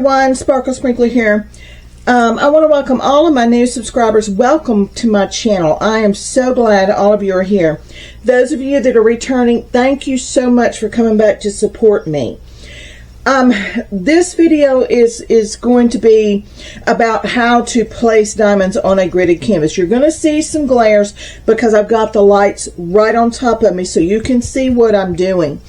everyone, Sparkle Sprinkler here. I want to welcome all of my new subscribers. Welcome to my channel. I am so glad all of you are here. Those of you that are returning, thank you so much for coming back to support me. This video is going to be about how to place diamonds on a gridded canvas. You're going to see some glares because I've got the lights right on top of me so you can see what I'm doing.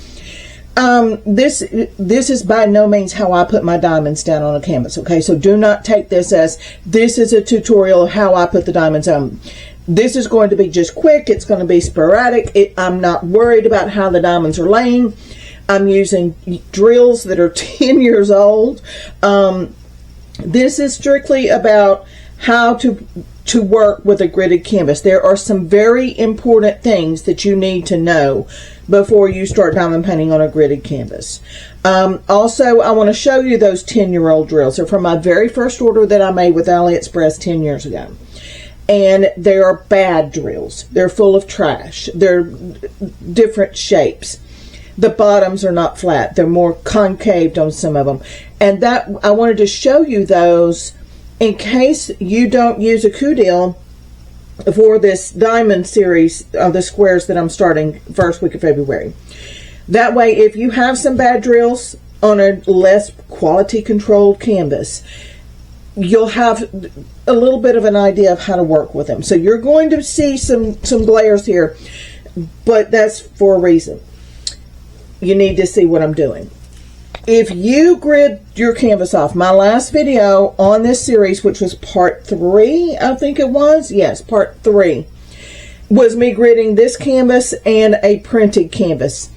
This is by no means how I put my diamonds down on a canvas, okay? So do not take this as this is a tutorial of how I put the diamonds on. This is going to be just quick. It's going to be sporadic. I'm not worried about how the diamonds are laying. I'm using drills that are 10 years old. This is strictly about how to work with a gridded canvas. There are some very important things that you need to know before you start diamond painting on a gridded canvas. Also, I want to show you those 10-year-old drills. They're from my very first order that I made with AliExpress 10 years ago. And they are bad drills. They're full of trash. They're different shapes. The bottoms are not flat. They're more concaved on some of them. And that I wanted to show you those in case you don't use a Q-Deal for this diamond series of the squares that I'm starting first week of February. That way, if you have some bad drills on a less quality controlled canvas, you'll have a little bit of an idea of how to work with them. So you're going to see some glares here, but that's for a reason. You need to see what I'm doing. If you grid your canvas off, my last video on this series, which was part 3, I think it was, yes, part 3, was me gridding this canvas and a printed canvas.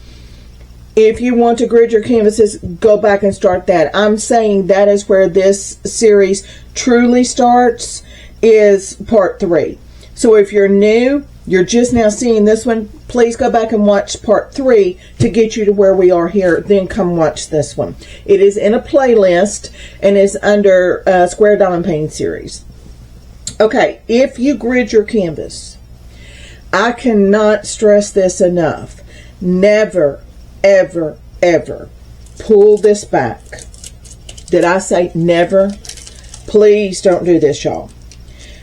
If you want to grid your canvases, go back and start that. I'm saying that is where this series truly starts, is part 3. So if you're new, you're just now seeing this one, please go back and watch part 3 to get you to where we are here. Then come watch this one. It is in a playlist and is under Square Diamond Painting Series. Okay, if you grid your canvas, I cannot stress this enough. Never, ever, ever pull this back. Did I say never? Please don't do this, y'all.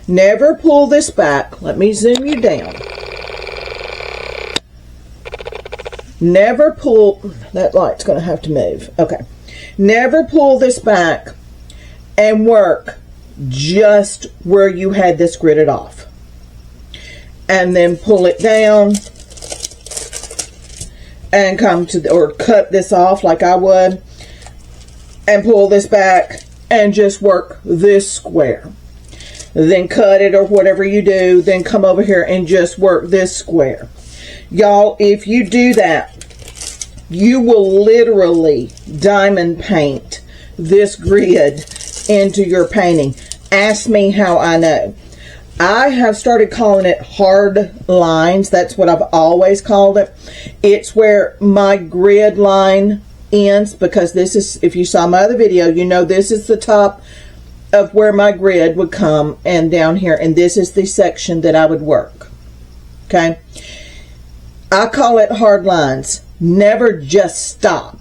Never pull this back. Let me zoom you down. Never pull, that light's going to have to move. Okay. Never pull this back and work just where you had this gridded off. And then pull it down and come to, or cut this off like I would, and pull this back and just work this square. Then cut it or whatever you do, then come over here and just work this square. Y'all, if you do that, you will literally diamond paint this grid into your painting. Ask me how I know. I have started calling it hard lines. That's what I've always called it. It's where my grid line ends, because this is, if you saw my other video, you know this is the top of where my grid would come, and down here, and this is the section that I would work. Okay, I call it hard lines. Never just stop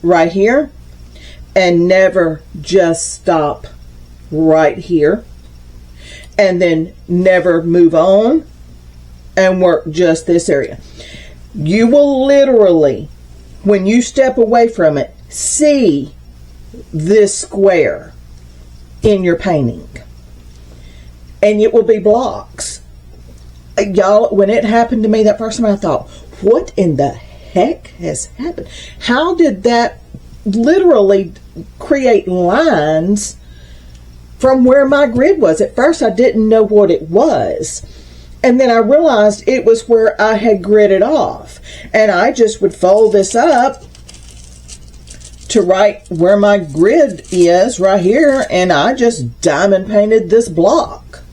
right here, and never just stop right here, and then never move on and work just this area. You will literally, when you step away from it, see this square in your painting, and it will be blocks. Y'all, when it happened to me that first time, I thought, what in the heck has happened? How did that literally create lines from where my grid was? At first I didn't know what it was, and then I realized it was where I had gridded off, and I just would fold this up to right where my grid is right here, and I just diamond painted this block.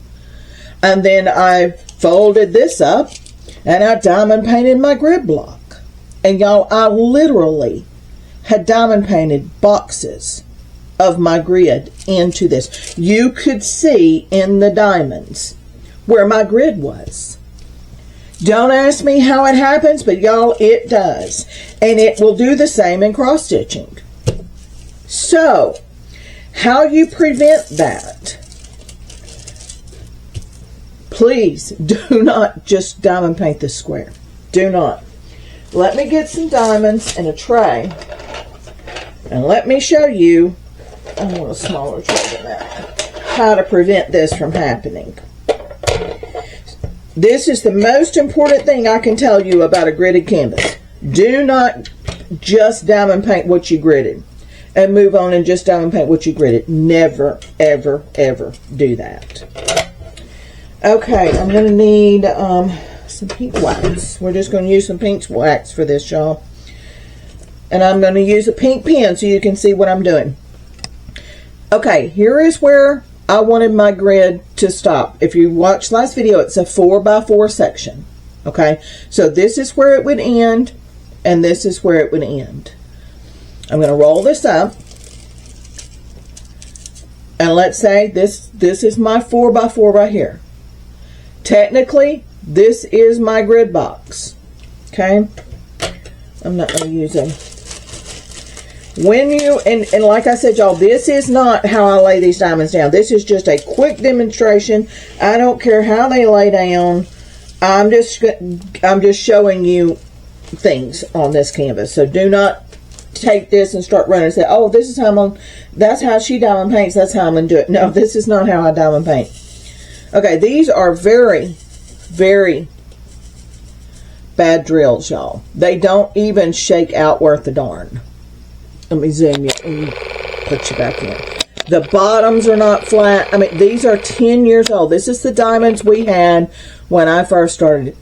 And then I folded this up and I diamond painted my grid block. And y'all, I literally had diamond painted boxes of my grid into this. You could see in the diamonds where my grid was. Don't ask me how it happens, but y'all, it does. And it will do the same in cross stitching. So How you prevent that? Please do not just diamond paint this square. Do not. Let me get some diamonds in a tray, and let me show you, I want a smaller tray than that, how to prevent this from happening. This is the most important thing I can tell you about a gridded canvas. Do not just diamond paint what you gridded and move on and just diamond paint what you gridded. Never, ever, ever do that. Okay, I'm going to need some pink wax. We're just going to use some pink wax for this, y'all. And I'm going to use a pink pen so you can see what I'm doing. Okay, here is where I wanted my grid to stop. If you watched last video, it's a 4x4 section. Okay, so this is where it would end, and this is where it would end. I'm going to roll this up, and let's say this is my 4x4 right here. Technically, this is my grid box. Okay, I'm not going to use a. When you, and like I said, y'all, this is not how I lay these diamonds down. This is just a quick demonstration. I don't care how they lay down. I'm just showing you things on this canvas. So do not take this and start running and say, oh, this is how I'm on, that's how she diamond paints, that's how I'm going to do it. No, this is not how I diamond paint. Okay, these are very, very bad drills, y'all. They don't even shake out worth a darn. Let me zoom you and put you back in. The bottoms are not flat. I mean, these are 10 years old. This is the diamonds we had when I first started.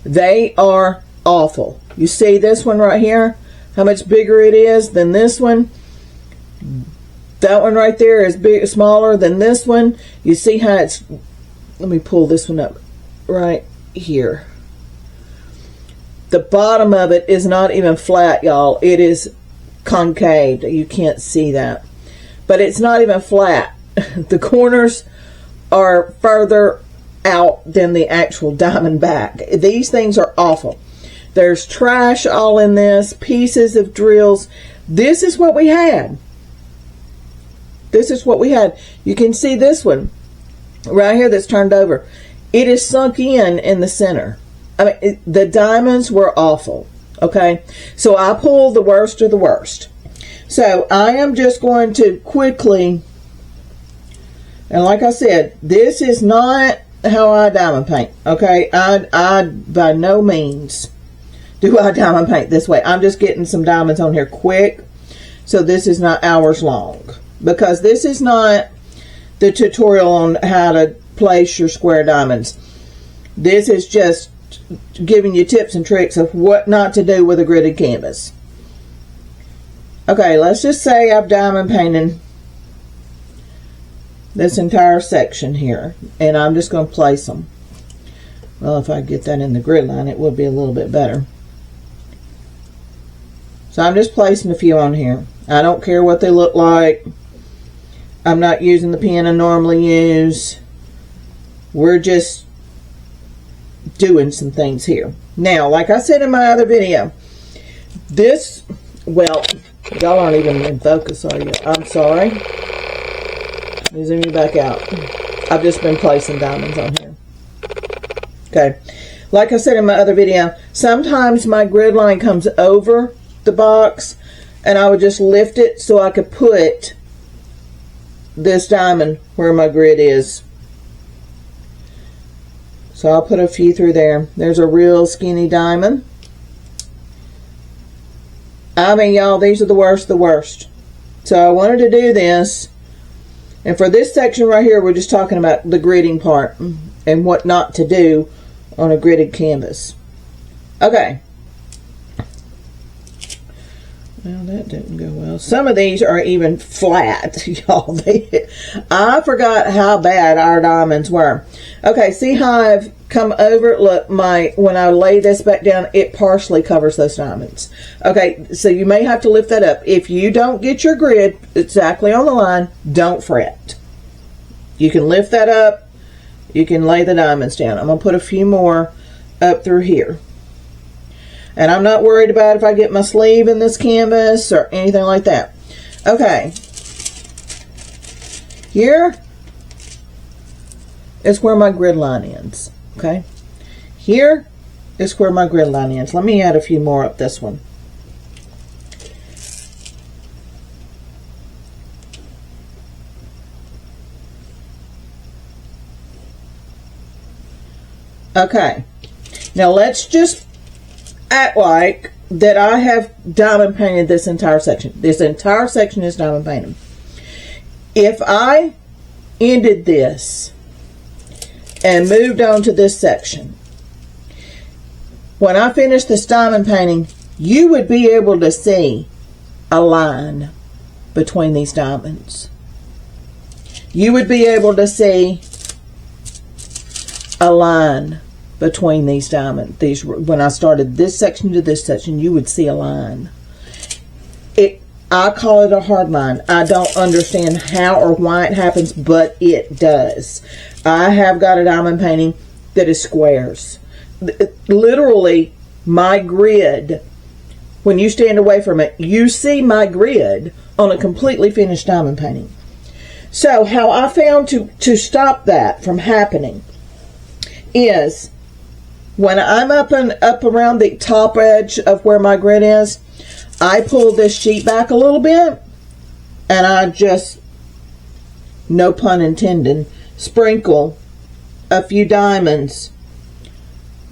They are awful. You see this one right here? How much bigger it is than this one? That one right there is big, smaller than this one. You see how it's, let me pull this one up right here. The bottom of it is not even flat, y'all. It is concave. You can't see that, but it's not even flat. The corners are further out than the actual diamond back. These things are awful. There's trash all in this, pieces of drills. This is what we had. This is what we had. You can see this one right here that's turned over. It is sunk in the center. I mean, the diamonds were awful. Okay, so I pulled the worst of the worst. So I am just going to quickly, and like I said, this is not how I diamond paint. Okay, I by no means do I diamond paint this way. I'm just getting some diamonds on here quick, so this is not hours long, because this is not the tutorial on how to place your square diamonds. This is just giving you tips and tricks of what not to do with a gridded canvas. Okay, let's just say I've diamond painted this entire section here, and I'm just going to place them. Well, if I get that in the grid line, it would be a little bit better. So I'm just placing a few on here. I don't care what they look like. I'm not using the pen I normally use. We're just doing some things here. Now, like I said in my other video, this, well, y'all aren't even in focus, are you? I'm sorry. Let me zoom you back out. I've just been placing diamonds on here. Okay. Like I said in my other video, sometimes my grid line comes over the box, and I would just lift it so I could put this diamond where my grid is. So I'll put a few through there. There's a real skinny diamond. I mean, y'all, these are the worst of the worst. So I wanted to do this. And for this section right here, we're just talking about the gridding part and what not to do on a gridded canvas. Okay. Well, that didn't go well. Some of these are even flat, y'all. I forgot how bad our diamonds were. Okay, see how I've come over? Look, when I lay this back down, it partially covers those diamonds. Okay, so you may have to lift that up. If you don't get your grid exactly on the line, don't fret. You can lift that up. You can lay the diamonds down. I'm going to put a few more up through here. And I'm not worried about if I get my sleeve in this canvas or anything like that. Okay. Here is where my grid line ends. Okay, here is where my grid line ends. Let me add a few more up this one. Okay, now let's just act like that I have diamond painted this entire section. This entire section is diamond painted. If I ended this and moved on to this section, when I finish this diamond painting, you would be able to see a line between these diamonds. You would be able to see a line between these diamonds. When I started this section to this section, you would see a line. I call it a hard line. I don't understand how or why it happens, but it does. I have got a diamond painting that is squares. Literally, my grid, when you stand away from it, you see my grid on a completely finished diamond painting. So how I found to stop that from happening is when I'm up around the top edge of where my grid is, I pull this sheet back a little bit and I just, no pun intended, sprinkle a few diamonds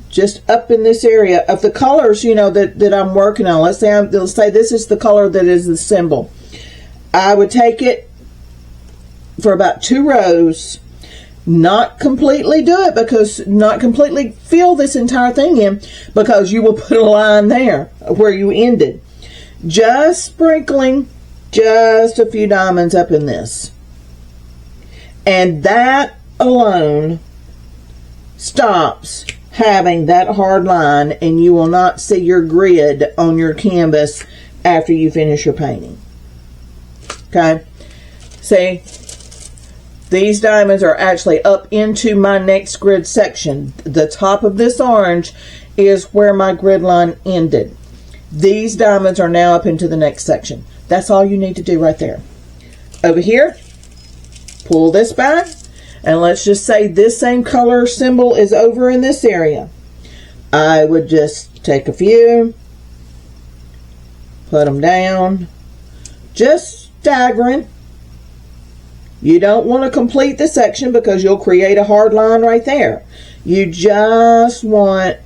just up in this area of the colors, you know, that I'm working on. Let's say this is the color that is the symbol. I would take it for about 2 rows. Not completely do it, because not completely fill this entire thing in, because you will put a line there where you ended. Just sprinkling just a few diamonds up in this. And that alone stops having that hard line, and you will not see your grid on your canvas after you finish your painting. Okay? See? These diamonds are actually up into my next grid section. The top of this orange is where my grid line ended. These diamonds are now up into the next section. That's all you need to do right there. Over here, pull this back, and let's just say this same color symbol is over in this area. I would just take a few, put them down, just staggering. You don't want to complete the section because you'll create a hard line right there. You just want,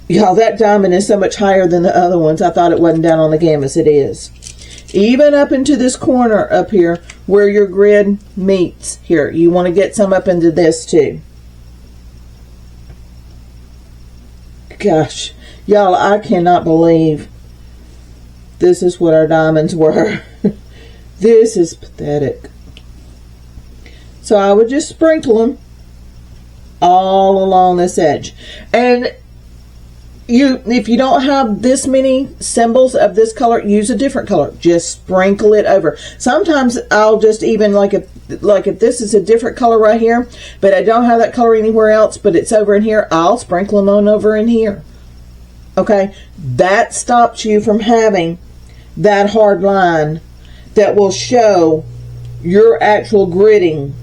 y'all, that diamond is so much higher than the other ones. I thought it wasn't down on the canvas. It is. Even up into this corner up here where your grid meets here. You want to get some up into this too. Gosh, y'all, I cannot believe this is what our diamonds were. This is pathetic. So I would just sprinkle them all along this edge. And if you don't have this many symbols of this color, use a different color. Just sprinkle it over. Sometimes I'll just even, like if this is a different color right here, but I don't have that color anywhere else, but it's over in here, I'll sprinkle them on over in here. Okay? That stops you from having that hard line that will show your actual gridding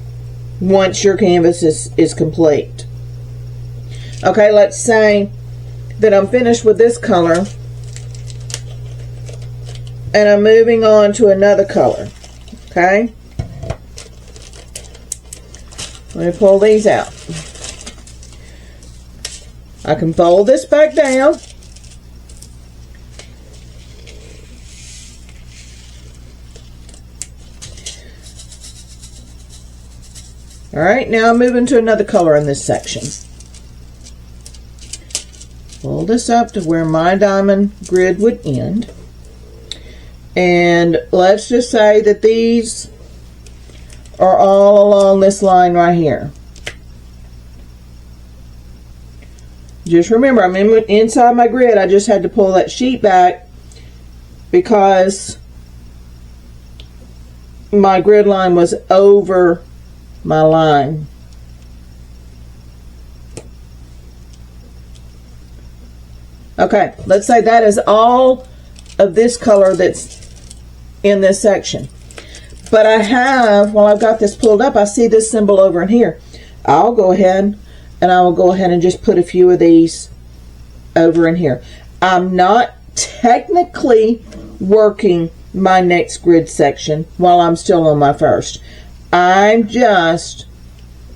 once your canvas is complete. Okay, let's say that I'm finished with this color and I'm moving on to another color. Okay, let me pull these out. I can fold this back down. All right, now I'm moving to another color in this section. Pull this up to where my diamond grid would end. And let's just say that these are all along this line right here. Just remember, I'm inside my grid. I just had to pull that sheet back because my grid line was over my line. Okay, let's say that is all of this color that's in this section. But I have, while I've got this pulled up, I see this symbol over in here. I'll go ahead and I will go ahead and just put a few of these over in here. I'm not technically working my next grid section while I'm still on my first. I'm just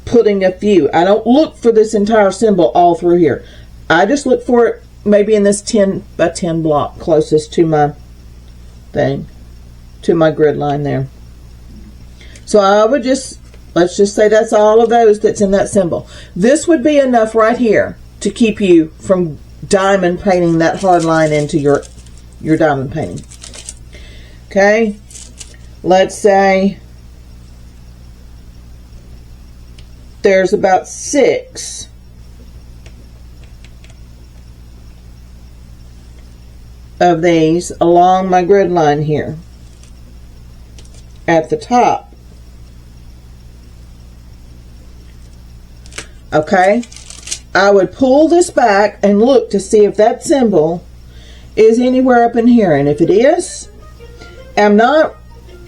putting a few. I don't look for this entire symbol all through here. I just look for it maybe in this 10 by 10 block closest to my thing, to my grid line there. So I would just, let's just say that's all of those that's in that symbol. This would be enough right here to keep you from diamond painting that hard line into your diamond painting. Okay, let's say there's about 6 of these along my grid line here at the top. Okay, I would pull this back and look to see if that symbol is anywhere up in here, and if it is, I'm not,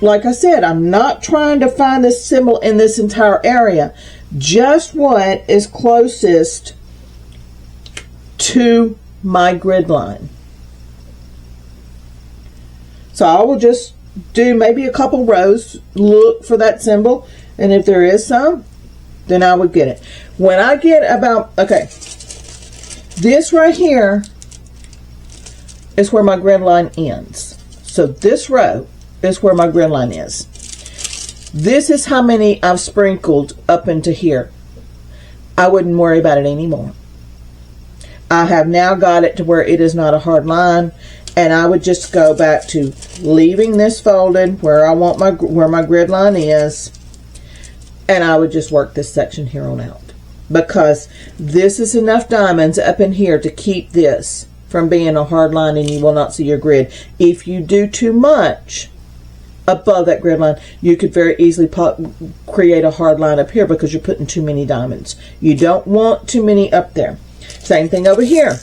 like I said, I'm not trying to find this symbol in this entire area, just what is closest to my grid line. So I will just do maybe a couple rows, look for that symbol, and if there is some, then I would get it. When I get about, okay, this right here is where my grid line ends. So this row is where my grid line is. This is how many I've sprinkled up into here. I wouldn't worry about it anymore. I have now got it to where it is not a hard line, and I would just go back to leaving this folded where I want where my grid line is, and I would just work this section here on out, because this is enough diamonds up in here to keep this from being a hard line and you will not see your grid. If you do too much above that grid line, you could very easily create a hard line up here because you're putting too many diamonds. You don't want too many up there. Same thing over here.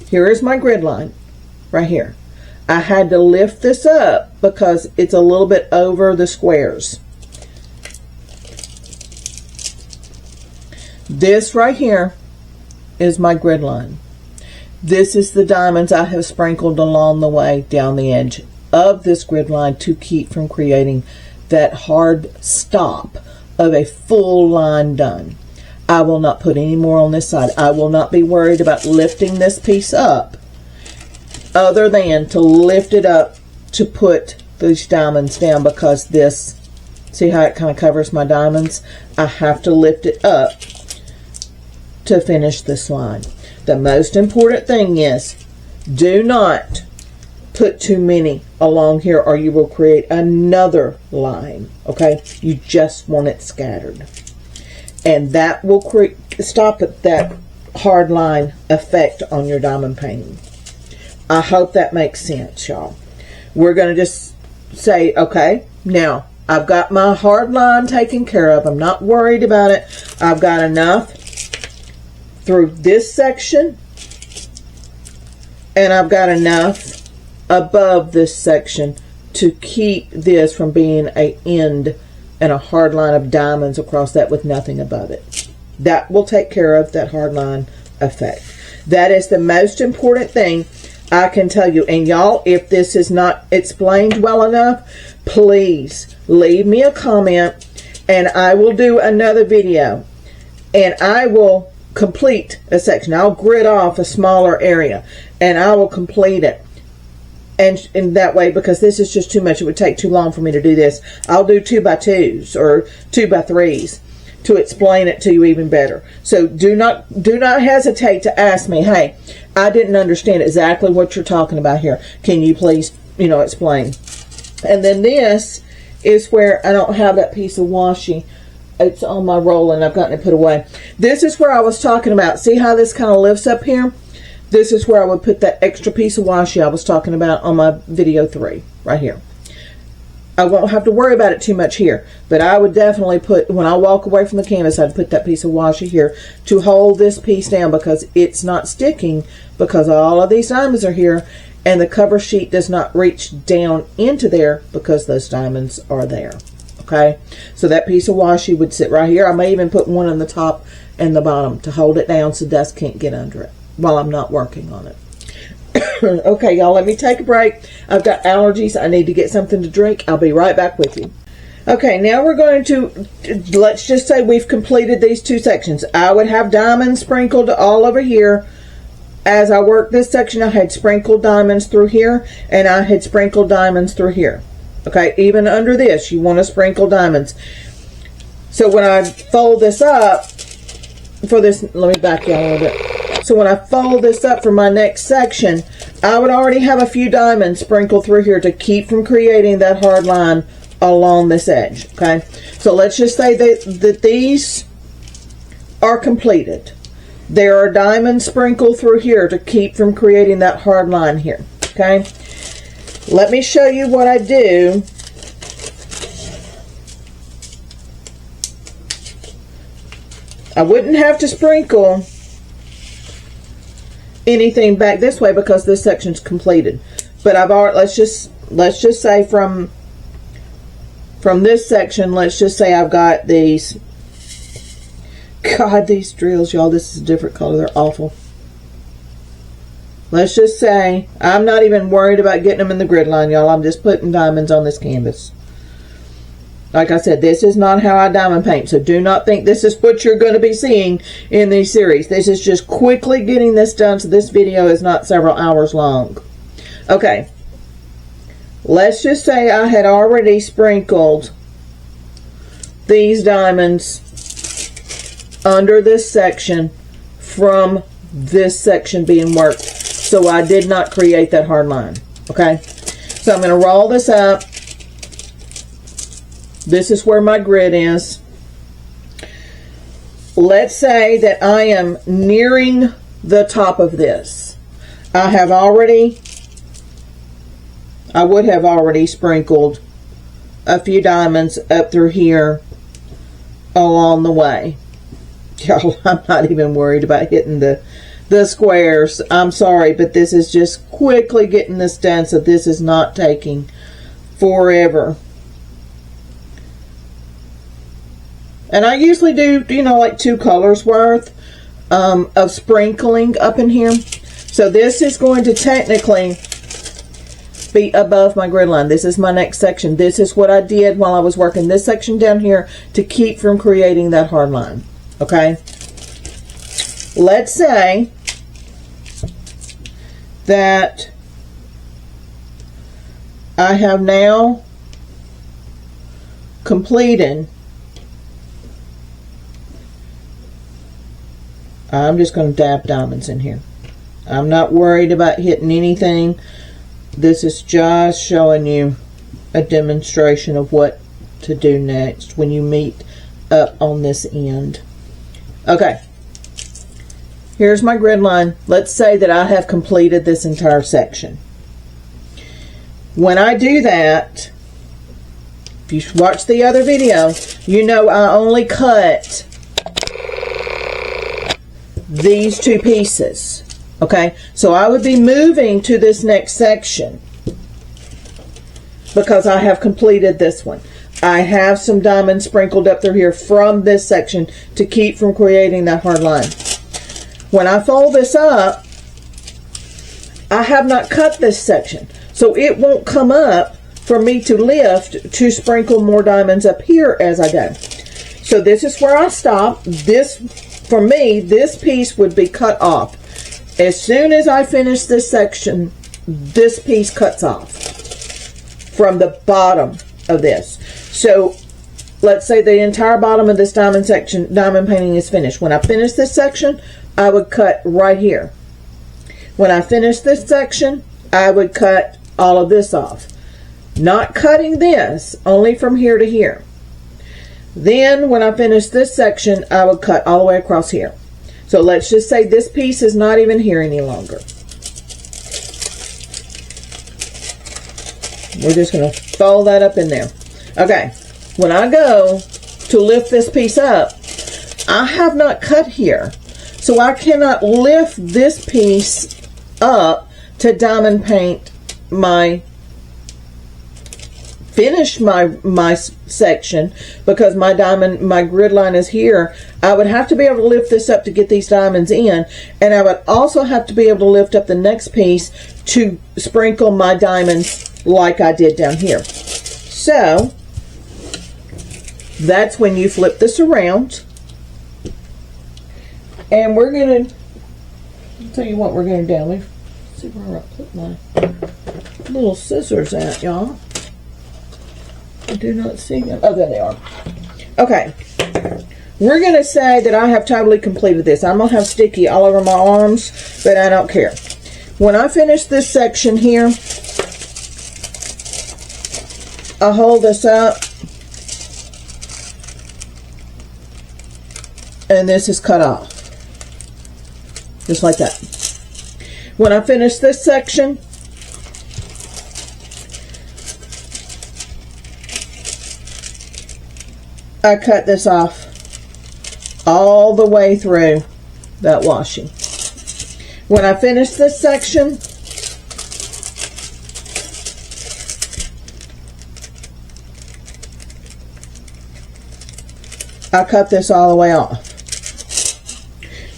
Here is my grid line right here. I had to lift this up because it's a little bit over the squares. This right here is my grid line. This is the diamonds I have sprinkled along the way down the edge of this grid line to keep from creating that hard stop of a full line done. I will not put any more on this side. I will not be worried about lifting this piece up other than to lift it up to put these diamonds down, because this, see how it kind of covers my diamonds? I have to lift it up to finish this line. The most important thing is, do not put too many along here or you will create another line, okay? You just want it scattered. And that will stop that hard line effect on your diamond painting. I hope that makes sense, y'all. We're going to just say, okay, now I've got my hard line taken care of. I'm not worried about it. I've got enough through this section, and I've got enough above this section to keep this from being an end and a hard line of diamonds across that with nothing above it. That will take care of that hard line effect. That is the most important thing I can tell you. And y'all, if this is not explained well enough, please leave me a comment and I will do another video and I will complete a section. I'll grid off a smaller area and I will complete it. And in that way, because this is just too much, it would take too long for me to do this. I'll do 2x2s or 2x3s to explain it to you even better. So do not hesitate to ask me, hey, I didn't understand exactly what you're talking about here. Can you please, explain? And then this is where I don't have that piece of washi. It's on my roll and I've gotten it put away. This is where I was talking about. See how this kind of lifts up here? This is where I would put that extra piece of washi I was talking about on my video 3, right here. I won't have to worry about it too much here, but I would definitely put, when I walk away from the canvas, I'd put that piece of washi here to hold this piece down because it's not sticking, because all of these diamonds are here and the cover sheet does not reach down into there because those diamonds are there. Okay, so that piece of washi would sit right here. I may even put one on the top and the bottom to hold it down so dust can't get under it while I'm not working on it. Okay, y'all, let me take a break. I've got allergies. I need to get something to drink. I'll be right back with you. Okay, now we're going to, let's just say we've completed these two sections. I would have diamonds sprinkled all over here. As I worked this section, I had sprinkled diamonds through here, and I had sprinkled diamonds through here. Okay, even under this, you want to sprinkle diamonds. So when I fold this up for this, let me back y'all a little bit. So when I fold this up for my next section, I would already have a few diamonds sprinkled through here to keep from creating that hard line along this edge. Okay, so let's just say that these are completed. There are diamonds sprinkled through here to keep from creating that hard line here. Okay, let me show you what I do. I wouldn't have to sprinkle anything back this way because this section's completed. But I've already, let's just say from this section, let's just say I've got these. God, these drills, y'all, this is a different color. They're awful. Let's just say I'm not even worried about getting them in the grid line, y'all. I'm just putting diamonds on this canvas. Like I said, this is not how I diamond paint, so do not think this is what you're going to be seeing in these series. This is just quickly getting this done, so this video is not several hours long. Okay, let's just say I had already sprinkled these diamonds under this section from this section being worked, so I did not create that hard line. Okay, so I'm going to roll this up. This is where my grid is. Let's say that I am nearing the top of this. I would have already sprinkled a few diamonds up through here along the way. Y'all, I'm not even worried about hitting the squares. I'm sorry, but this is just quickly getting this done, so this is not taking forever. And I usually do, you know, like 2 colors worth of sprinkling up in here. So this is going to technically be above my grid line. This is my next section. This is what I did while I was working this section down here to keep from creating that hard line. Okay? Let's say that I have now completed. I'm just going to dab diamonds in here. I'm not worried about hitting anything. This is just showing you a demonstration of what to do next when you meet up on this end. Okay, here's my grid line. Let's say that I have completed this entire section. When I do that, if you watch the other video, you know I only cut these 2 pieces. Okay, so I would be moving to this next section because I have completed this one. I have some diamonds sprinkled up through here from this section to keep from creating that hard line. When I fold this up, I have not cut this section, so it won't come up for me to lift to sprinkle more diamonds up here as I go. So this is where I stop. This, for me, this piece would be cut off. As soon as I finish this section, this piece cuts off from the bottom of this. So let's say the entire bottom of this diamond section, diamond painting, is finished. When I finish this section, I would cut right here. When I finish this section, I would cut all of this off. Not cutting this, only from here to here. Then when I finish this section, I would cut all the way across here. So let's just say this piece is not even here any longer. We're just going to fold that up in there. Okay, when I go to lift this piece up, I have not cut here. So I cannot lift this piece up to diamond paint finish my section, because my grid line is here, I would have to be able to lift this up to get these diamonds in, and I would also have to be able to lift up the next piece to sprinkle my diamonds like I did down here. So that's when you flip this around, and we're gonna, I'll tell you what we're gonna do. Let me see where I put my little scissors at, y'all. I do not see them. Oh, there they are. Okay. We're going to say that I have totally completed this. I'm going to have sticky all over my arms, but I don't care. When I finish this section here, I hold this up, and this is cut off. Just like that. When I finish this section, I cut this off all the way through that washi. When I finish this section, I cut this all the way off.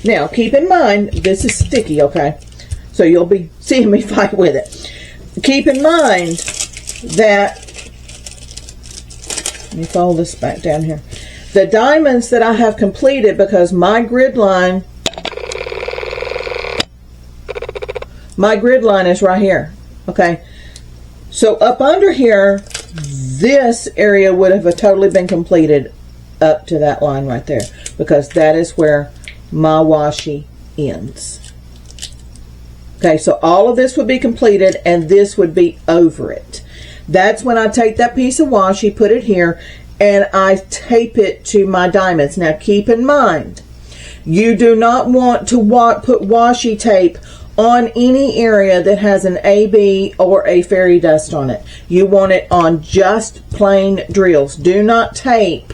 Now, keep in mind, this is sticky, okay? So you'll be seeing me fight with it. Keep in mind that, let me fold this back down here. The diamonds that I have completed, because my grid line is right here, okay? So up under here, this area would have totally been completed up to that line right there, because that is where my washi ends. Okay, so all of this would be completed, and this would be over it. That's when I take that piece of washi, put it here, and I tape it to my diamonds. Now keep in mind, you do not want to put washi tape on any area that has an AB or a fairy dust on it. You want it on just plain drills. Do not tape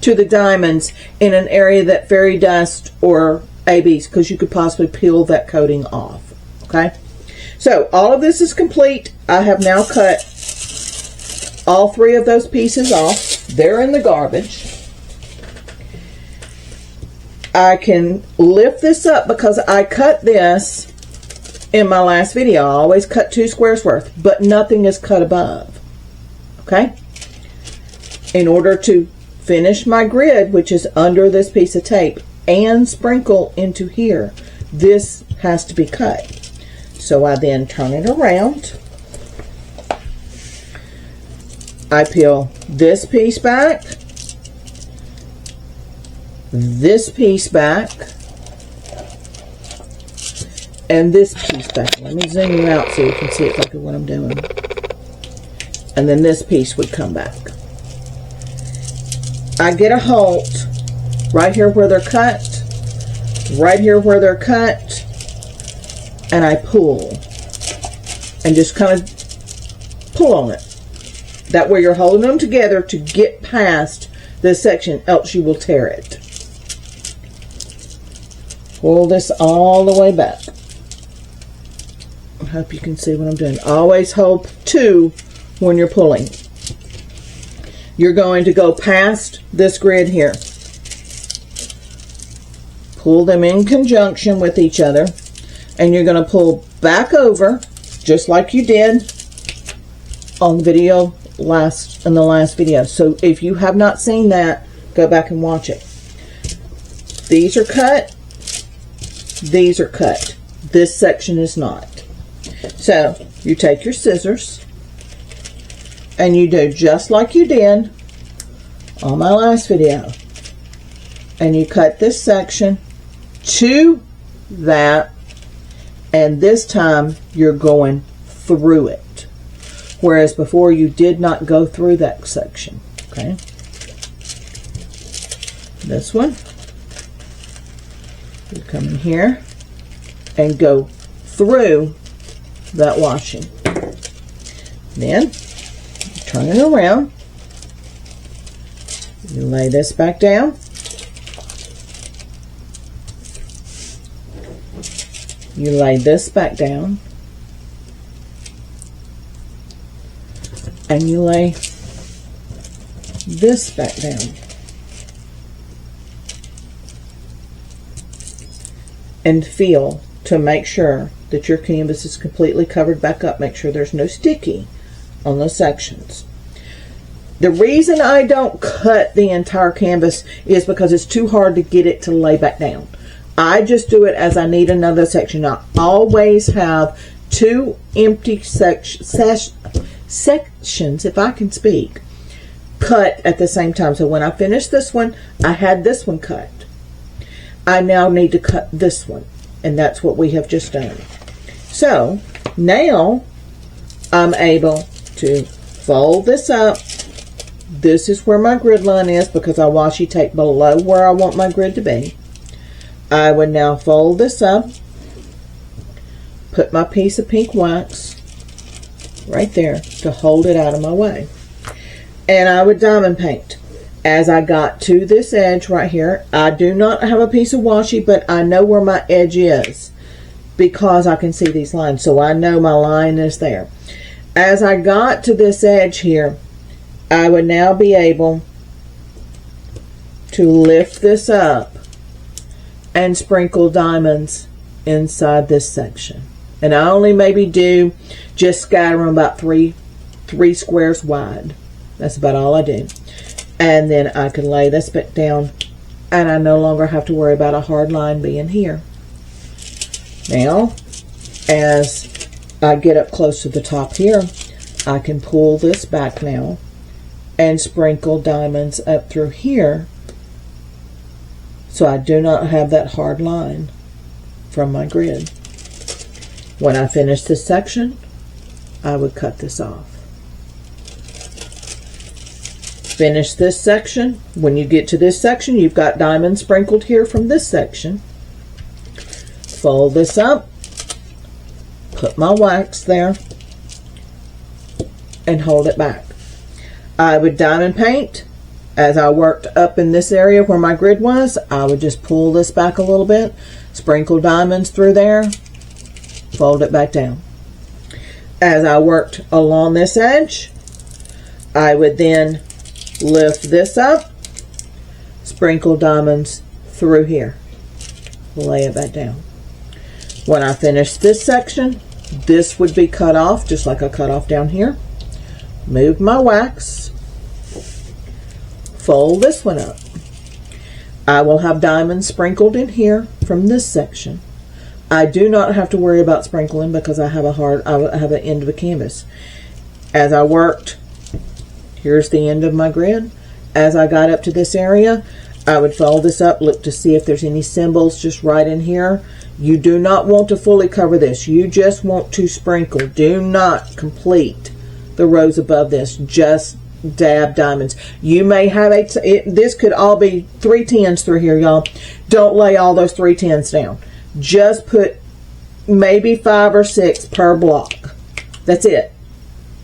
to the diamonds in an area that fairy dust or ABs, because you could possibly peel that coating off. Okay, so all of this is complete. I have now cut all three of those pieces off. They're in the garbage. I can lift this up because I cut this in my last video. I always cut 2 squares worth, but nothing is cut above. Okay, in order to finish my grid, which is under this piece of tape, and sprinkle into here, this has to be cut. So I then turn it around. I peel this piece back, this piece back, and this piece back. Let me zoom you out so you can see exactly what I'm doing. And then this piece would come back. I get a halt right here where they're cut, right here where they're cut, and I pull, and just kind of pull on it. That way you're holding them together to get past this section, else you will tear it. Pull this all the way back. I hope you can see what I'm doing. Always hold 2 when you're pulling. You're going to go past this grid here. Pull them in conjunction with each other, and you're going to pull back over just like you did on the video in the last video. So if you have not seen that, go back and watch it. These are cut. These are cut. This section is not. So you take your scissors and you do just like you did on my last video, and you cut this section to that, and this time you're going through it, whereas before you did not go through that section. Okay, this one, you come in here and go through that washing. Then turn it around, you lay this back down, you lay this back down, and you lay this back down. And feel to make sure that your canvas is completely covered back up. Make sure there's no sticky on those sections. The reason I don't cut the entire canvas is because it's too hard to get it to lay back down. I just do it as I need another section. I always have two empty sections, if I can speak, cut at the same time. So when I finish this one, I had this one cut. I now need to cut this one, and that's what we have just done. So now I'm able to fold this up. This is where my grid line is because I washi tape below where I want my grid to be. I would now fold this up, put my piece of pink wax right there to hold it out of my way, and I would diamond paint. As I got to this edge right here, I do not have a piece of washi, but I know where my edge is because I can see these lines, so I know my line is there. As I got to this edge here, I would now be able to lift this up and sprinkle diamonds inside this section. And I only maybe do just scatter them about three squares wide. That's about all I do. And then I can lay this back down, and I no longer have to worry about a hard line being here. Now, as I get up close to the top here, I can pull this back now and sprinkle diamonds up through here, so I do not have that hard line from my grid. When I finish this section, I would cut this off. Finish this section. When you get to this section, you've got diamonds sprinkled here from this section. Fold this up, put my wax there, and hold it back. I would diamond paint. As I worked up in this area where my grid was, I would just pull this back a little bit, sprinkle diamonds through there, fold it back down. As I worked along this edge, I would then lift this up, sprinkle diamonds through here, lay it back down. When I finish this section, this would be cut off just like I cut off down here. Move my wax, fold this one up. I will have diamonds sprinkled in here from this section. I do not have to worry about sprinkling because I have an end of a canvas. As I worked, here's the end of my grid. As I got up to this area, I would fold this up, look to see if there's any symbols just right in here. You do not want to fully cover this. You just want to sprinkle. Do not complete the rows above this. Just dab diamonds. You may have this could all be 3 tens through here, y'all. Don't lay all those 3 tens down. Just put maybe 5 or 6 per block. That's it.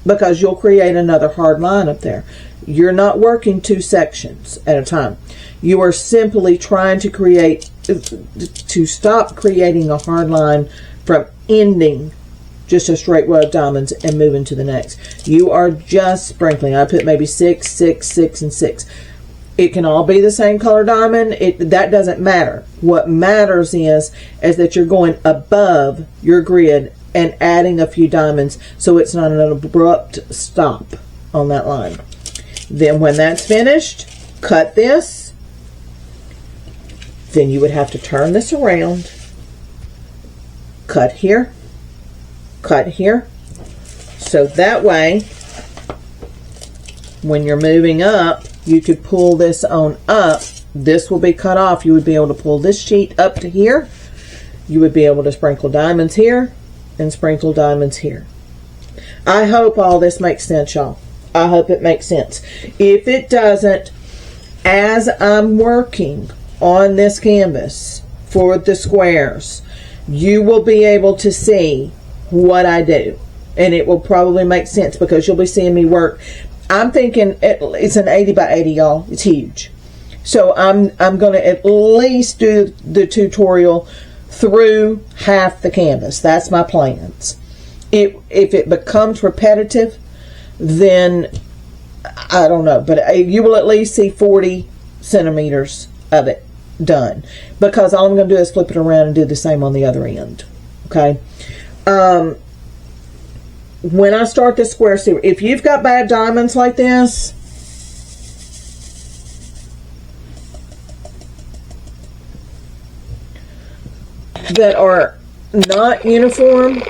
Because you'll create another hard line up there. You're not working 2 sections at a time. You are simply trying to stop creating a hard line from ending just a straight row of diamonds and moving to the next. You are just sprinkling. I put maybe 6, 6, 6, and 6. It can all be the same color diamond. That doesn't matter. What matters is that you're going above your grid and adding a few diamonds so it's not an abrupt stop on that line. Then when that's finished, cut this. Then you would have to turn this around, cut here, so that way when you're moving up, you could pull this on up. This will be cut off. You would be able to pull this sheet up to here. You would be able to sprinkle diamonds here and sprinkle diamonds here. I hope all this makes sense, y'all. I hope it makes sense. If it doesn't, as I'm working on this canvas for the squares, you will be able to see what I do, and it will probably make sense because you'll be seeing me work. I'm thinking it's an 80 by 80, y'all. It's huge. So I'm going to at least do the tutorial through half the canvas. That's my plans. If it becomes repetitive, then I don't know, but you will at least see 40 centimeters of it done, because all I'm going to do is flip it around and do the same on the other end. Okay. When I start this square series, if you've got bad diamonds like this, that are not uniform,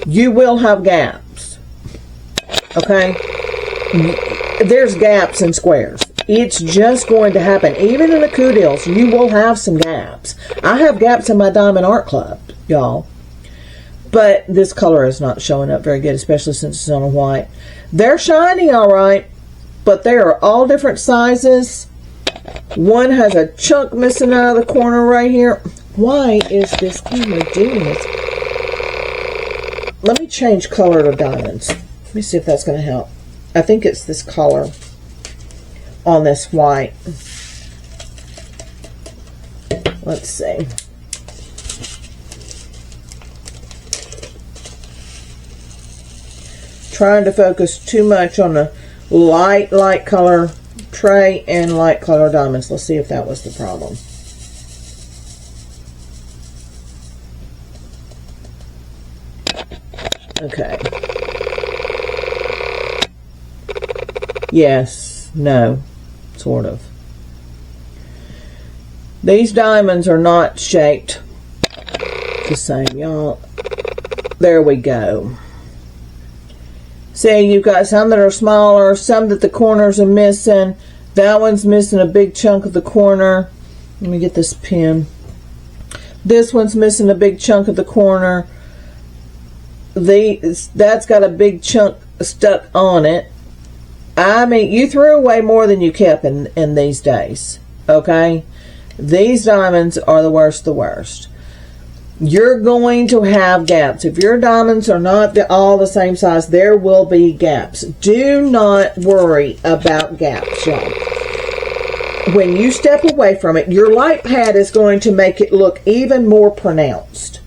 you will have gaps. Okay? There's gaps in squares. It's just going to happen. Even in the Coudils, you will have some gaps. I have gaps in my Diamond Art Club, y'all. But this color is not showing up very good, especially since it's on a white. They're shiny, all right, but they are all different sizes. One has a chunk missing out of the corner right here. Why is this camera doing this? Let me change color to diamonds. Let me see if that's going to help. I think it's this color on this white. Let's see. Trying to focus too much on the light color tray and light color diamonds. Let's see if that was the problem. Okay. Yes, no, sort of. These diamonds are not shaped the same, y'all. There we go. See, you've got some that are smaller, some that the corners are missing. That one's missing a big chunk of the corner. Let me get this pin. This one's missing a big chunk of the corner. That's got a big chunk stuck on it. I mean, you threw away more than you kept in these days. Okay? These diamonds are the worst. You're going to have gaps. If your diamonds are not all the same size, there will be gaps. Do not worry about gaps, y'all. When you step away from it, your light pad is going to make it look even more pronounced.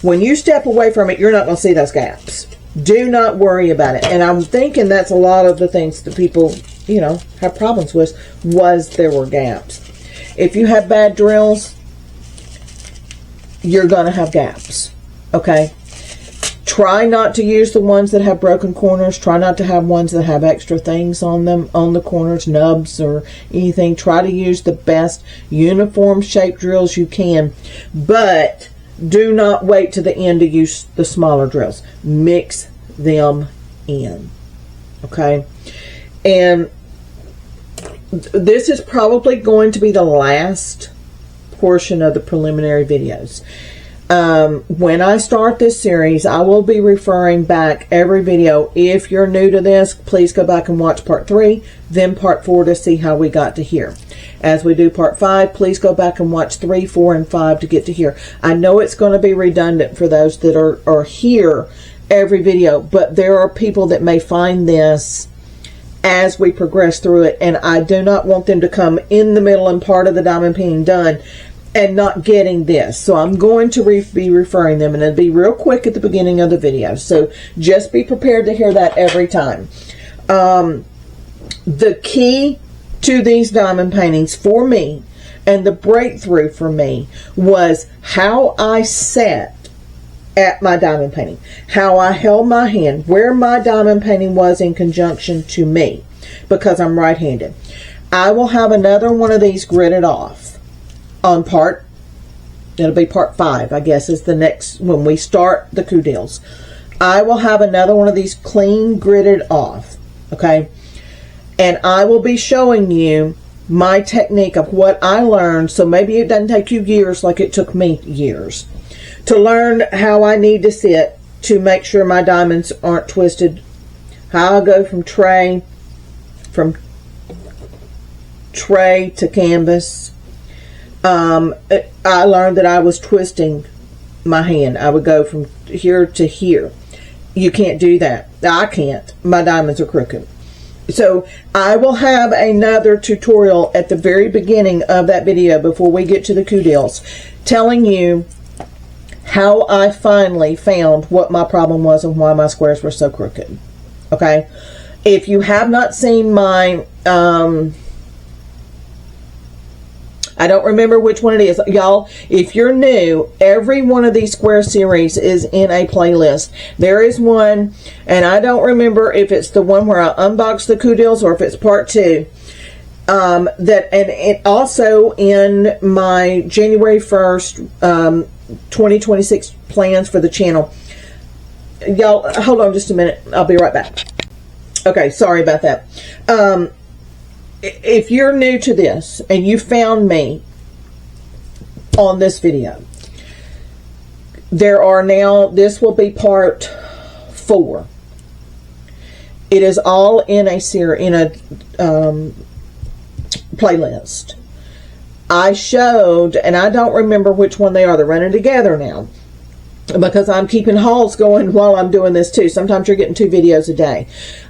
When you step away from it, you're not going to see those gaps. Do not worry about it. And I'm thinking that's a lot of the things that people, you know, have problems with, was there were gaps. If you have bad drills, you're going to have gaps. Okay? Try not to use the ones that have broken corners. Try not to have ones that have extra things on them, on the corners, nubs or anything. Try to use the best uniform shaped drills you can. But do not wait to the end to use the smaller drills. Mix them in. Okay? And this is probably going to be the last portion of the preliminary videos. When I start this series, I will be referring back every video. If you're new to this, please go back and watch part 3, then part 4 to see how we got to here. As we do part 5, please go back and watch 3, 4, and 5 to get to here. I know it's going to be redundant for those that are here every video, but there are people that may find this as we progress through it, and I do not want them to come in the middle and part of the diamond painting done and not getting this. So I'm going to be referring them, and it'll be real quick at the beginning of the video. So just be prepared to hear that every time. The key to these diamond paintings for me, and the breakthrough for me, was how I sat at my diamond painting. How I held my hand, where my diamond painting was in conjunction to me, because I'm right-handed. I will have another one of these gridded off on it'll be part 5, I guess, is the next, when we start the Coudils. I will have another one of these clean gridded off, okay? And I will be showing you my technique of what I learned, so maybe it doesn't take you years like it took me years, to learn how I need to sit to make sure my diamonds aren't twisted, how I go from tray to canvas. I learned that I was twisting my hand. I would go from here to here. You can't do that. I can't. My diamonds are crooked. So I will have another tutorial at the very beginning of that video before we get to the Coudils, telling you how I finally found what my problem was and why my squares were so crooked. Okay, if you have not seen my I don't remember which one it is, y'all. If you're new, every one of these square series is in a playlist. There is one, and I don't remember if it's the one where I unbox the Coudils or if it's part 2. And it also in my January 1st 2026 plans for the channel. Y'all, hold on just a minute. I'll be right back. Okay, sorry about that. If you're new to this and you found me on this video, there are now, this will be part 4. It is all in a playlist. I showed, and I don't remember which one they are. They're running together now because I'm keeping hauls going while I'm doing this too. Sometimes you're getting 2 videos a day.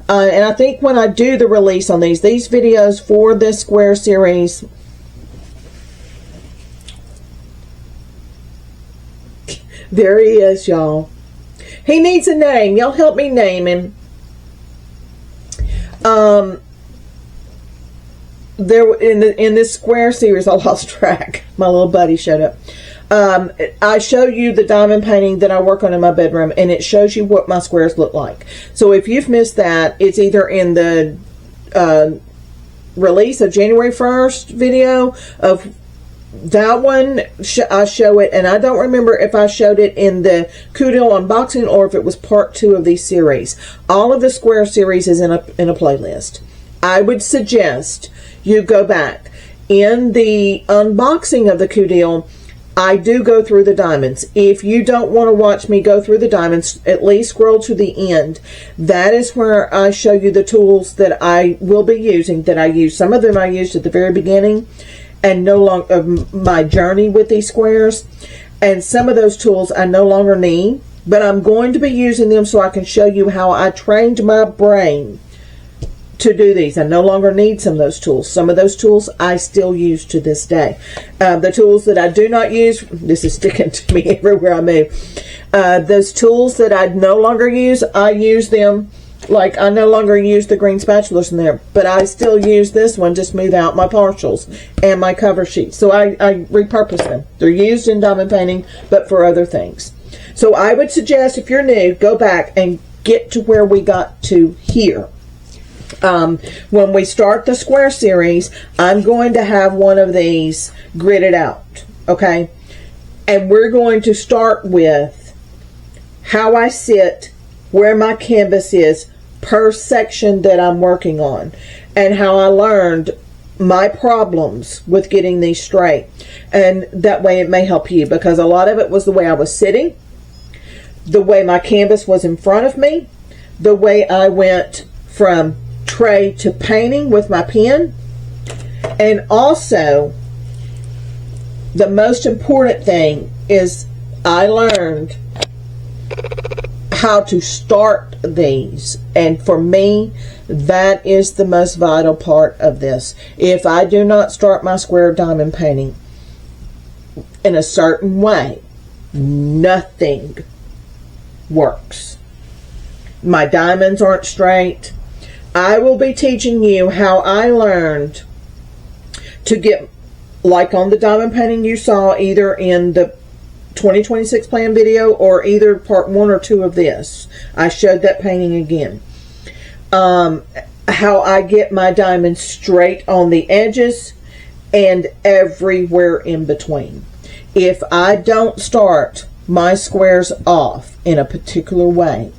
And I think when I do the release on these videos for this square series, there he is, y'all. He needs a name. Y'all help me name him. There in this square series, I lost track. My little buddy showed up. I show you the diamond painting that I work on in my bedroom, and it shows you what my squares look like. So if you've missed that, it's either in the release of January 1st video of that one. I show it, and I don't remember if I showed it in the Coudil unboxing or if it was part 2 of these series. All of the square series is in a playlist. I would suggest you go back. In the unboxing of the Coudil, I do go through the diamonds. If you don't want to watch me go through the diamonds, at least scroll to the end. That is where I show you the tools that I will be using, that I use. Some of them I used at the very beginning and no longer of my journey with these squares. And some of those tools I no longer need, but I'm going to be using them so I can show you how I trained my brain to do these. I no longer need some of those tools. Some of those tools I still use to this day. The tools that I do not use, this is sticking to me everywhere I move. Those tools that I no longer use, I use them. Like I no longer use the green spatulas in there, but I still use this one to smooth out my partials and my cover sheets. So I repurpose them. They're used in diamond painting, but for other things. So I would suggest, if you're new, go back and get to where we got to here. When we start the square series, I'm going to have one of these gridded out, okay? And we're going to start with how I sit, where my canvas is per section that I'm working on, and how I learned my problems with getting these straight. And that way it may help you, because a lot of it was the way I was sitting, the way my canvas was in front of me, the way I went from tray to painting with my pen, and also the most important thing is I learned how to start these. And for me, that is the most vital part of this. If I do not start my square diamond painting in a certain way, nothing works. My diamonds aren't straight. I will be teaching you how I learned to get, like on the diamond painting you saw either in the 2026 plan video or either part 1 or 2 of this. I showed that painting again. How I get my diamonds straight on the edges and everywhere in between. If I don't start my squares off in a particular way,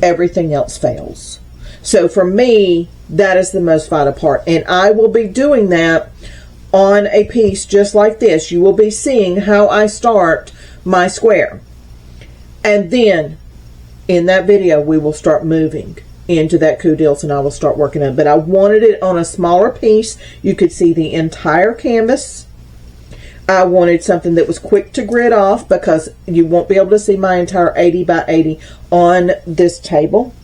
everything else fails. So for me, that is the most vital part. And I will be doing that on a piece just like this. You will be seeing how I start my square. And then in that video, we will start moving into that Coudils and I will start working on it. But I wanted it on a smaller piece. You could see the entire canvas. I wanted something that was quick to grid off because you won't be able to see my entire 80 by 80 on this table.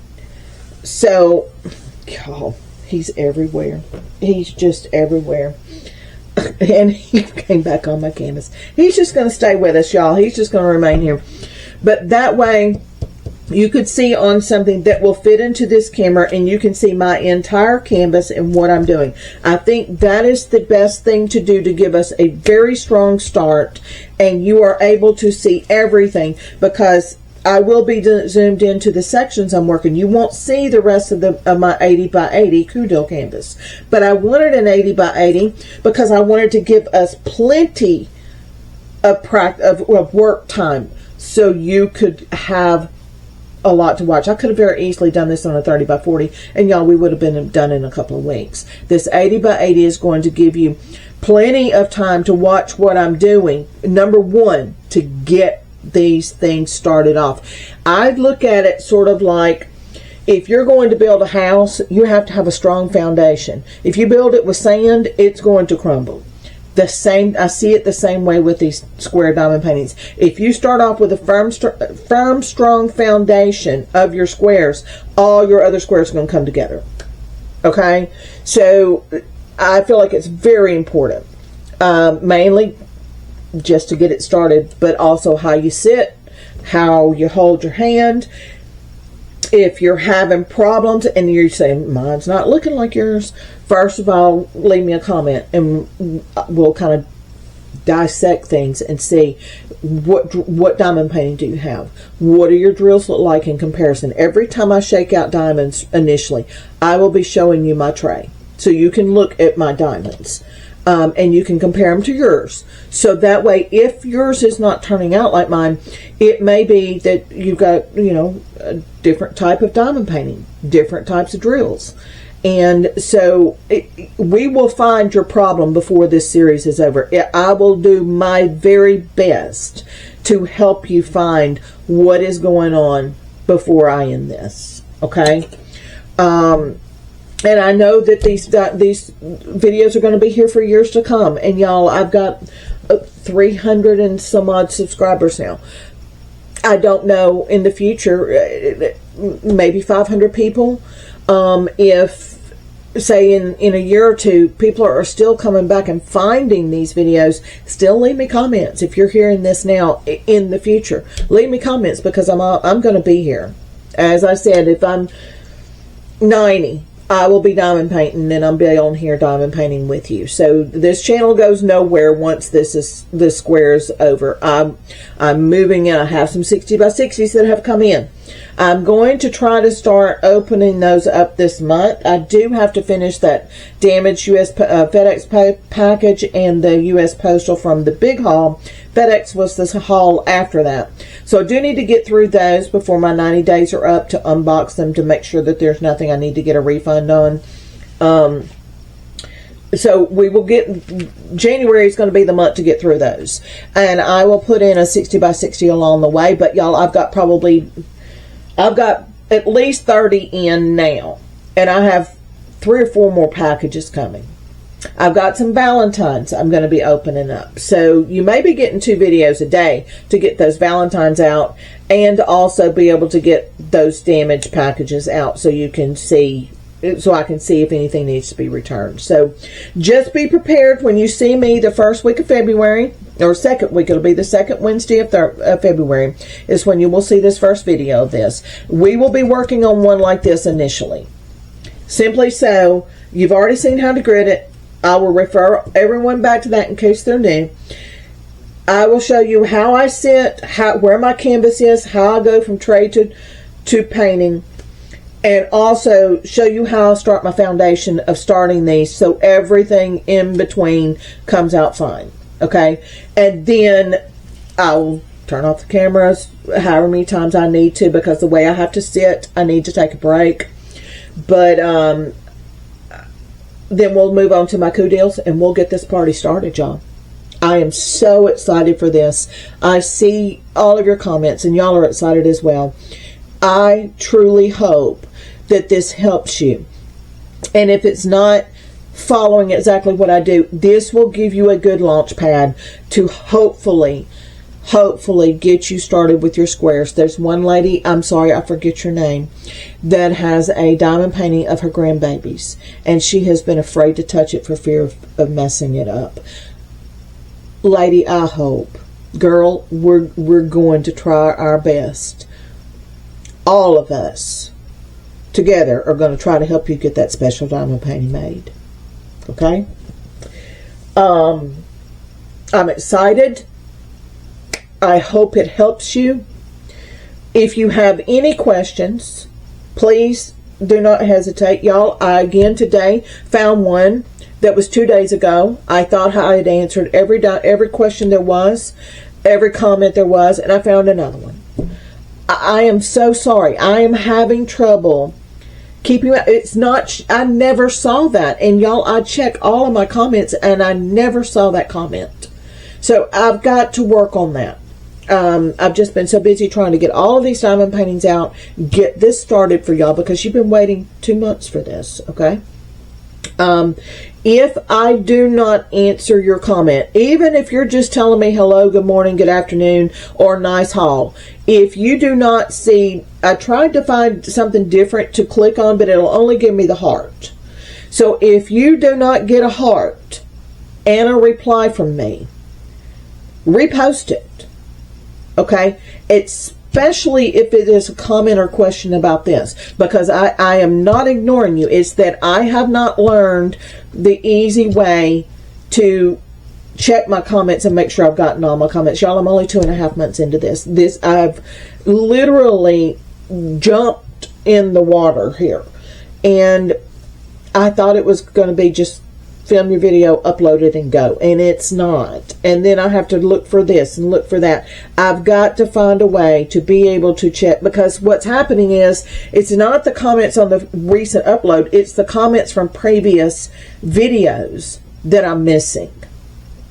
So, y'all, he's everywhere. He's just everywhere. and he came back on my canvas. He's just going to stay with us, y'all. He's just going to remain here. But that way, you could see on something that will fit into this camera, and you can see my entire canvas and what I'm doing. I think that is the best thing to do to give us a very strong start, and you are able to see everything, because I will be zoomed into the sections I'm working. You won't see the rest of my 80 by 80 Kudil canvas, but I wanted an 80 by 80 because I wanted to give us plenty of work time, so you could have a lot to watch. I could have very easily done this on a 30 by 40, and y'all, we would have been done in a couple of weeks. This 80 by 80 is going to give you plenty of time to watch what I'm doing. Number one, to get these things started off. I look at it sort of like, if you're going to build a house, you have to have a strong foundation. If you build it with sand, it's going to crumble. The same, I see it the same way with these square diamond paintings. If you start off with a firm, strong foundation of your squares, all your other squares are going to come together. Okay? So, I feel like it's very important. Mainly just to get it started, but also how you sit, how you hold your hand. If you're having problems and you're saying, mine's not looking like yours, first of all, leave me a comment and we'll kind of dissect things and see what diamond painting do you have. What do your drills look like in comparison? Every time I shake out diamonds initially, I will be showing you my tray, so you can look at my diamonds. And you can compare them to yours. So that way, if yours is not turning out like mine, it may be that you've got, you know, a different type of diamond painting, different types of drills. And so we will find your problem before this series is over. I will do my very best to help you find what is going on before I end this. Okay? And I know that these videos are going to be here for years to come. And y'all, I've got 300 and some odd subscribers now. I don't know in the future, maybe 500 people. If, say, in a year or two, people are still coming back and finding these videos, still leave me comments. If you're hearing this now in the future, leave me comments, because I'm going to be here. As I said, if I'm 90, I will be diamond painting, and I'll be on here diamond painting with you. So this channel goes nowhere once this square is over. I'm moving in. I have some 60 by 60s that have come in. I'm going to try to start opening those up this month. I do have to finish that damaged US FedEx package and the US Postal from the big haul. FedEx was this haul after that. So I do need to get through those before my 90 days are up to unbox them, to make sure that there's nothing I need to get a refund on. So we will get, January is going to be the month to get through those. And I will put in a 60 by 60 along the way. But y'all, I've got at least 30 in now. And I have 3 or 4 more packages coming. I've got some Valentines I'm going to be opening up. So you may be getting 2 videos a day to get those Valentines out, and also be able to get those damaged packages out, so you can see, so I can see if anything needs to be returned. So just be prepared when you see me the first week of February, or second week. It'll be the second Wednesday of February is when you will see this first video of this. We will be working on one like this initially. Simply so, you've already seen how to grid it. I will refer everyone back to that in case they're new. I will show you how I sit, where my canvas is, how I go from tray to painting, and also show you how I start my foundation of starting these, so everything in between comes out fine. Okay? And then I will turn off the cameras however many times I need to, because the way I have to sit, I need to take a break. But then we'll move on to my Kudils, and we'll get this party started, y'all. I am so excited for this. I see all of your comments, and y'all are excited as well. I truly hope that this helps you. And if it's not following exactly what I do, this will give you a good launch pad to hopefully hopefully get you started with your squares. There's one lady, I'm sorry, I forget your name, that has a diamond painting of her grandbabies, and she has been afraid to touch it for fear of messing it up. Lady, I hope. Girl, we're going to try our best. All of us together are going to try to help you get that special diamond painting made. Okay? I'm excited. I hope it helps you. If you have any questions, please do not hesitate. Y'all, I again today found one that was 2 days ago. I thought I had answered every question there was, every comment there was, and I found another one. I am so sorry. I am having trouble keeping it's not, I never saw that. And y'all, I check all of my comments and I never saw that comment. So I've got to work on that. I've just been so busy trying to get all of these diamond paintings out, get this started for y'all, because you've been waiting 2 months for this, okay? If I do not answer your comment, even if you're just telling me hello, good morning, good afternoon, or nice haul, if you do not see, I tried to find something different to click on, but it'll only give me the heart. So if you do not get a heart and a reply from me, repost it, okay? Especially if it is a comment or question about this, because I am not ignoring you. It's that I have not learned the easy way to check my comments and make sure I've gotten all my comments. Y'all, I'm only 2.5 months into this. I've literally jumped in the water here, and I thought it was going to be just film your video, upload it, and go. And it's not. And then I have to look for this and look for that. I've got to find a way to be able to check, because what's happening is it's not the comments on the recent upload, it's the comments from previous videos that I'm missing.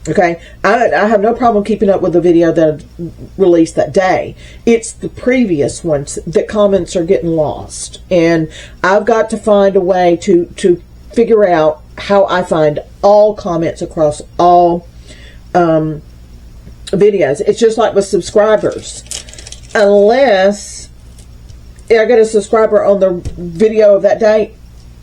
Okay, I have no problem keeping up with the video that I released that day. It's the previous ones that comments are getting lost. And I've got to find a way to figure out how I find all comments across all videos. It's just like with subscribers. Unless I get a subscriber on the video of that day,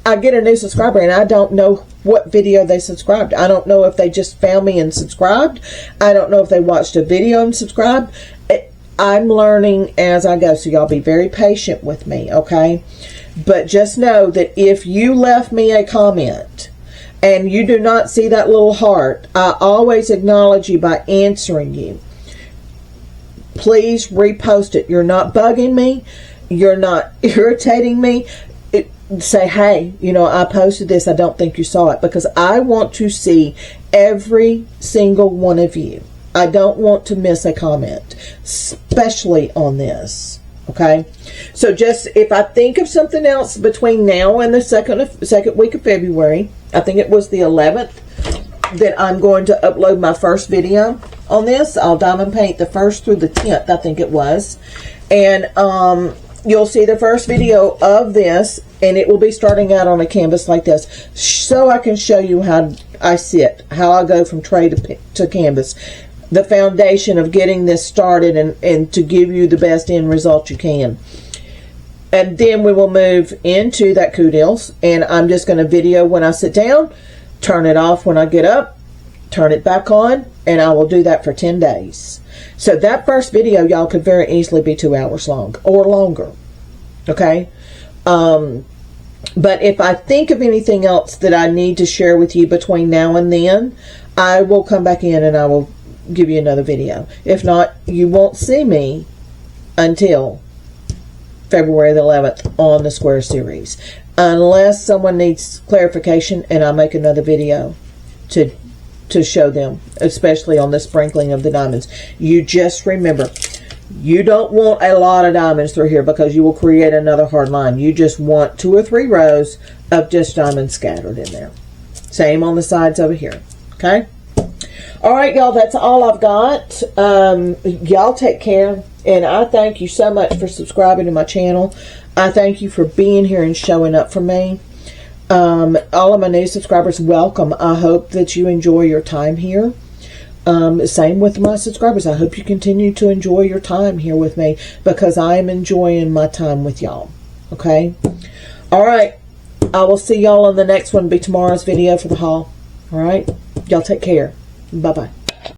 I get a new subscriber and I don't know what video they subscribed. I don't know if they just found me and subscribed. I don't know if they watched a video and subscribed. I'm learning as I go, so y'all be very patient with me, okay? But just know that if you left me a comment and you do not see that little heart, I always acknowledge you by answering you. Please repost it. You're not bugging me. You're not irritating me. Say, hey, you know, I posted this. I don't think you saw it, because I want to see every single one of you. I don't want to miss a comment, especially on this. Okay, so just if I think of something else between now and the second week of February, I think it was the 11th, that I'm going to upload my first video on this. I'll diamond paint the 1st through the 10th, I think it was, and you'll see the first video of this, and it will be starting out on a canvas like this, so I can show you how I sit, how I go from tray to canvas, the foundation of getting this started, and to give you the best end result you can. And then we will move into that kudos, and I'm just going to video when I sit down, turn it off when I get up, turn it back on, and I will do that for 10 days. So that first video, y'all, could very easily be 2 hours long or longer. Okay? But if I think of anything else that I need to share with you between now and then, I will come back in and I will give you another video. If not, you won't see me until February the 11th on the Square Series, unless someone needs clarification and I make another video to show them, especially on the sprinkling of the diamonds. You just remember, you don't want a lot of diamonds through here, because you will create another hard line. You just want 2 or 3 rows of just diamonds scattered in there. Same on the sides over here. Okay? All right, y'all, that's all I've got. Y'all take care, and I thank you so much for subscribing to my channel. I thank you for being here and showing up for me. All of my new subscribers, welcome. I hope that you enjoy your time here. Same with my subscribers. I hope you continue to enjoy your time here with me, because I am enjoying my time with y'all. Okay? All right. I will see y'all on the next one. Be tomorrow's video for the haul. All right? Y'all take care. Bye-bye.